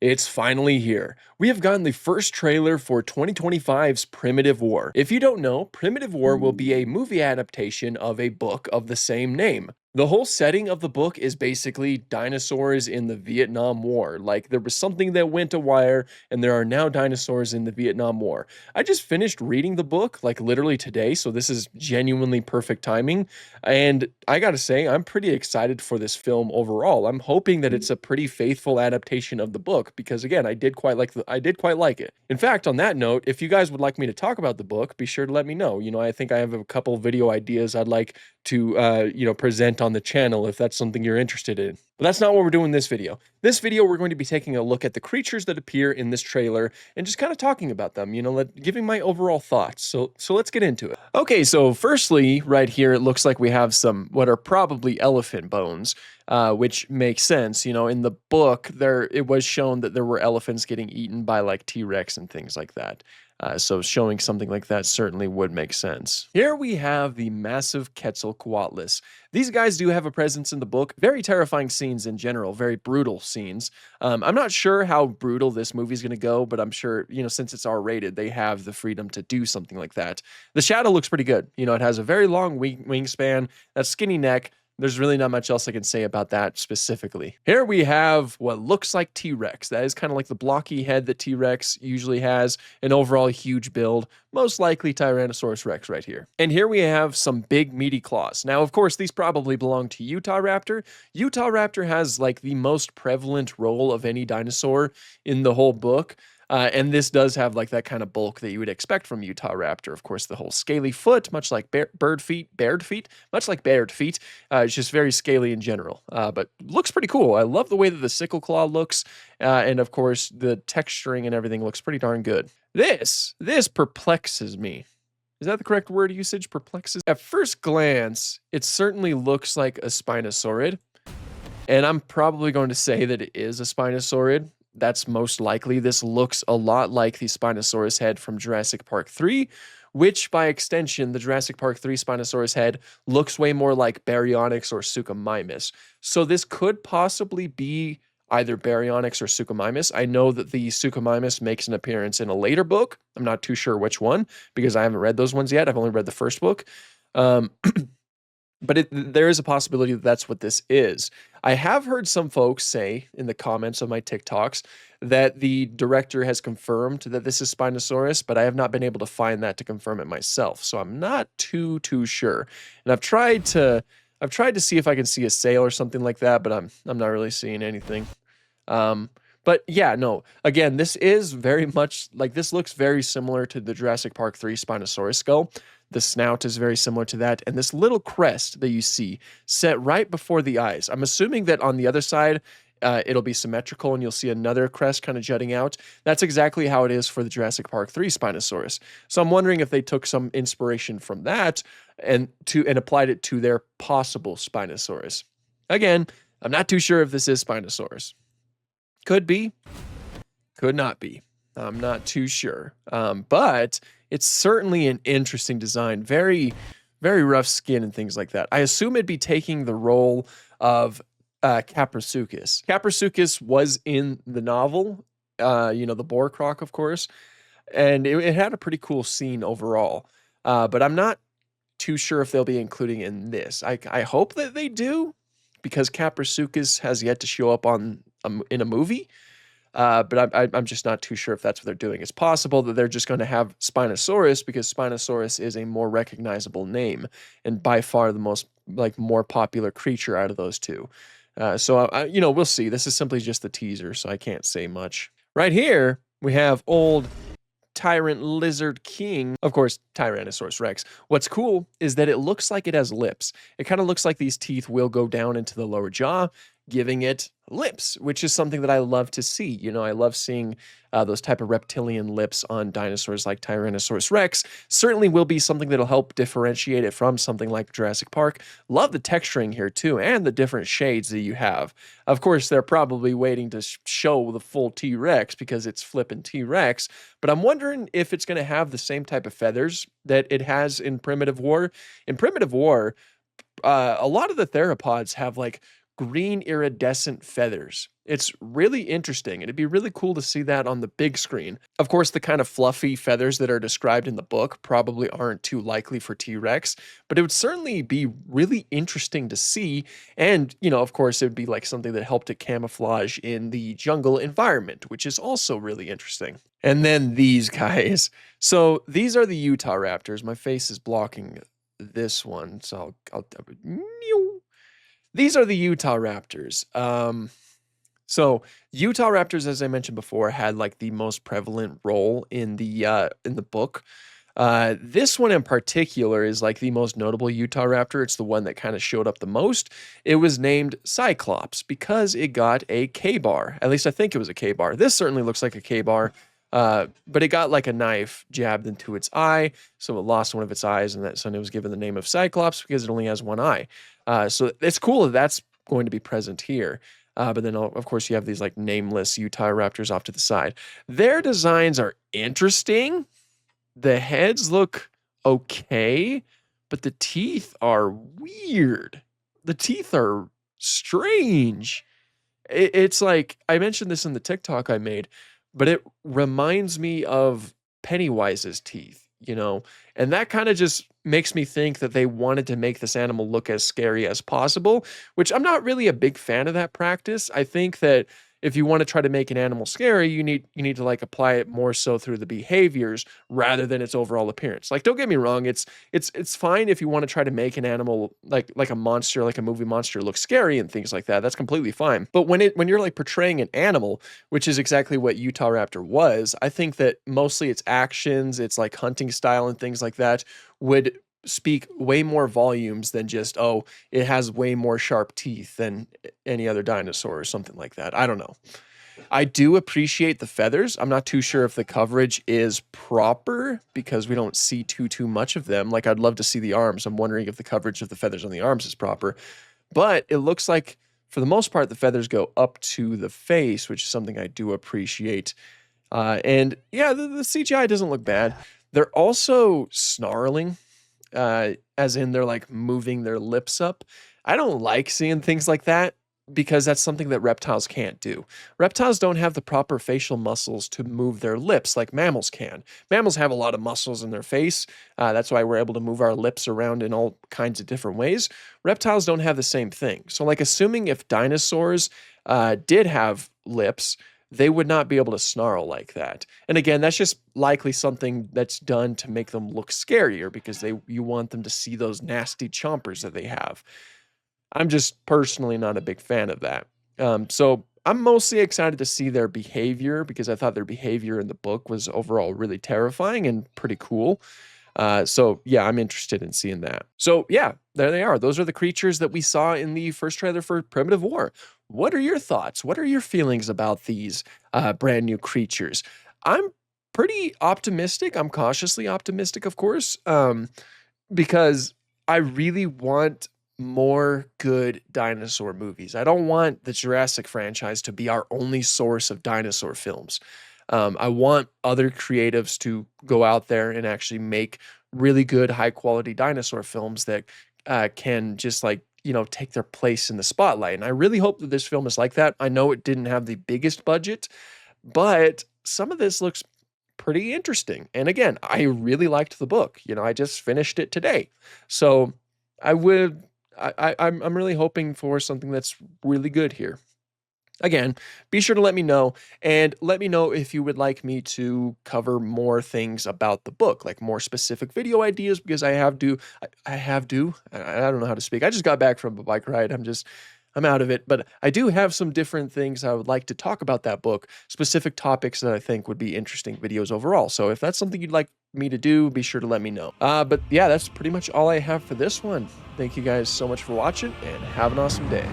It's finally here. We have gotten the first trailer for 2025's Primitive War. If you don't know, Primitive War will be a movie adaptation of a book of the same name. The whole setting of the book is basically dinosaurs in the Vietnam War. Like there was something that went awry, and there are now dinosaurs in the Vietnam War. I just finished reading the book like literally today, so this is genuinely perfect timing. And I gotta say, I'm pretty excited for this film overall. I'm hoping that it's a pretty faithful adaptation of the book because again, I did quite like it. In fact, on that note, if you guys would like me to talk about the book, be sure to let me know. I think I have a couple video ideas I'd like to present on the channel if that's something you're interested in. But that's not what we're doing in this video. This video, we're going to be taking a look at the creatures that appear in this trailer and just kind of talking about them, giving my overall thoughts. So let's get into it. Okay, so firstly, right here, it looks like we have some what are probably elephant bones, which makes sense. In the book, it was shown that there were elephants getting eaten by like T-Rex and things like that. So showing something like that certainly would make sense. Here we have the massive Quetzalcoatlus. These guys do have a presence in the book. Very terrifying scenes in general, very brutal scenes. I'm not sure how brutal this movie is going to go, but I'm sure, since it's R-rated, they have the freedom to do something like that. The shadow looks pretty good. It has a very long wingspan, that skinny neck. There's really not much else I can say about that specifically. Here we have what looks like T-Rex. That is kind of like the blocky head that T-Rex usually has, an overall huge build, most likely Tyrannosaurus Rex right here. And here we have some big meaty claws. Now, of course, these probably belong to Utahraptor. Utahraptor has like the most prevalent role of any dinosaur in the whole book. And this does have like that kind of bulk that you would expect from Utahraptor. Of course, the whole scaly foot, much like bared feet, much like bared feet. It's just very scaly in general, but looks pretty cool. I love the way that the sickle claw looks, and of course, the texturing and everything looks pretty darn good. This perplexes me. Is that the correct word usage? Perplexes? At first glance, it certainly looks like a Spinosaurid, and I'm probably going to say that it is a Spinosaurid. That's most likely. This looks a lot like the Spinosaurus head from Jurassic Park 3, which by extension, the Jurassic Park 3 Spinosaurus head looks way more like Baryonyx or Suchomimus. So this could possibly be either Baryonyx or Suchomimus. I know that the Suchomimus makes an appearance in a later book. I'm not too sure which one because I haven't read those ones yet. I've only read the first book. But there is a possibility that that's what this is. I have heard some folks say in the comments of my TikToks that the director has confirmed that this is Spinosaurus, but I have not been able to find that to confirm it myself. So I'm not too sure. And I've tried to see if I can see a sail or something like that, but I'm not really seeing anything. But yeah, no. Again, this is very much like this looks very similar to the Jurassic Park 3 Spinosaurus skull. The snout is very similar to that, and this little crest that you see set right before the eyes. I'm assuming that on the other side, it'll be symmetrical and you'll see another crest kind of jutting out. That's exactly how it is for the Jurassic Park 3 Spinosaurus. So I'm wondering if they took some inspiration from that and applied it to their possible Spinosaurus. Again, I'm not too sure if this is Spinosaurus. Could be, could not be. I'm not too sure. But it's certainly an interesting design. Very, very rough skin and things like that. I assume it'd be taking the role of Caprasuchus. Caprasuchus was in the novel, the boar croc, of course, and it had a pretty cool scene overall. But I'm not too sure if they'll be including it in this. I hope that they do, because Caprasuchus has yet to show up in a movie. But I'm just not too sure if that's what they're doing. It's possible that they're just going to have Spinosaurus because Spinosaurus is a more recognizable name and by far the most more popular creature out of those two. So we'll see. This is simply just the teaser, so I can't say much. Right here we have old Tyrant Lizard King, of course, Tyrannosaurus Rex. What's cool is that it looks like it has lips. It kind of looks like these teeth will go down into the lower jaw, giving it lips, which is something that I love to see. I love seeing those type of reptilian lips on dinosaurs like Tyrannosaurus Rex. Certainly will be something that'll help differentiate it from something like Jurassic Park. Love the texturing here too, and the different shades that you have. Of course, they're probably waiting to show the full T-Rex because it's flipping T-Rex, but I'm wondering if it's going to have the same type of feathers that it has in Primitive War. In Primitive War, a lot of the theropods have like green iridescent feathers. It's really interesting, and it'd be really cool to see that on the big screen. Of course, the kind of fluffy feathers that are described in the book probably aren't too likely for T-Rex, but it would certainly be really interesting to see. And, of course, it would be like something that helped it camouflage in the jungle environment, which is also really interesting. And then these guys. So these are the Utah Raptors. My face is blocking this one, so I'll these are the Utah Raptors. So Utah Raptors, as I mentioned before, had like the most prevalent role in the book. This one in particular is like the most notable Utah Raptor. It's the one that kind of showed up the most. It was named Cyclops because it got a K-bar. At least I think it was a K-bar. This certainly looks like a K-bar. But it got like a knife jabbed into its eye, so it lost one of its eyes, and so it was given the name of Cyclops because it only has one eye. So it's cool that that's going to be present here. But then, of course, you have these like nameless Utah Raptors off to the side. Their designs are interesting. The heads look okay, but the teeth are weird. The teeth are strange. It's like, I mentioned this in the TikTok I made, but it reminds me of Pennywise's teeth, and that kind of just makes me think that they wanted to make this animal look as scary as possible, which I'm not really a big fan of that practice. I think that if you want to try to make an animal scary, you need to like apply it more so through the behaviors rather than its overall appearance. Like, don't get me wrong, it's fine if you want to try to make an animal like a monster, like a movie monster, look scary and things like that. That's completely fine. But when you're like portraying an animal, which is exactly what Utah Raptor was, I think that mostly its actions, its like hunting style and things like that would speak way more volumes than just, oh, it has way more sharp teeth than any other dinosaur or something like that. I don't know. I do appreciate the feathers. I'm not too sure if the coverage is proper because we don't see too much of them. Like, I'd love to see the arms. I'm wondering if the coverage of the feathers on the arms is proper. But it looks like, for the most part, the feathers go up to the face, which is something I do appreciate. And yeah, the CGI doesn't look bad. They're also snarling. As in they're like moving their lips up. I don't like seeing things like that because that's something that reptiles can't do. Reptiles don't have the proper facial muscles to move their lips like mammals can. Mammals have a lot of muscles in their face. That's why we're able to move our lips around in all kinds of different ways. Reptiles don't have the same thing. So like, assuming if dinosaurs did have lips, they would not be able to snarl like that. And again, that's just likely something that's done to make them look scarier because you want them to see those nasty chompers that they have. I'm just personally not a big fan of that. So I'm mostly excited to see their behavior because I thought their behavior in the book was overall really terrifying and pretty cool. So yeah, I'm interested in seeing that. So yeah, there they are. Those are the creatures that we saw in the first trailer for Primitive War. What are your thoughts? What are your feelings about these brand new creatures? I'm pretty optimistic. I'm cautiously optimistic, of course, because I really want more good dinosaur movies. I don't want the Jurassic franchise to be our only source of dinosaur films. I want other creatives to go out there and actually make really good, high quality dinosaur films that can just like, take their place in the spotlight. And I really hope that this film is like that. I know it didn't have the biggest budget, but some of this looks pretty interesting. And again, I really liked the book. I just finished it today. So I'm really hoping for something that's really good here. Again, be sure to let me know, and let me know if you would like me to cover more things about the book, like more specific video ideas, because I don't know how to speak. I just got back from a bike ride. I'm out of it, but I do have some different things I would like to talk about that book, specific topics that I think would be interesting videos overall. So if that's something you'd like me to do, be sure to let me know. But yeah, that's pretty much all I have for this one. Thank you guys so much for watching, and have an awesome day.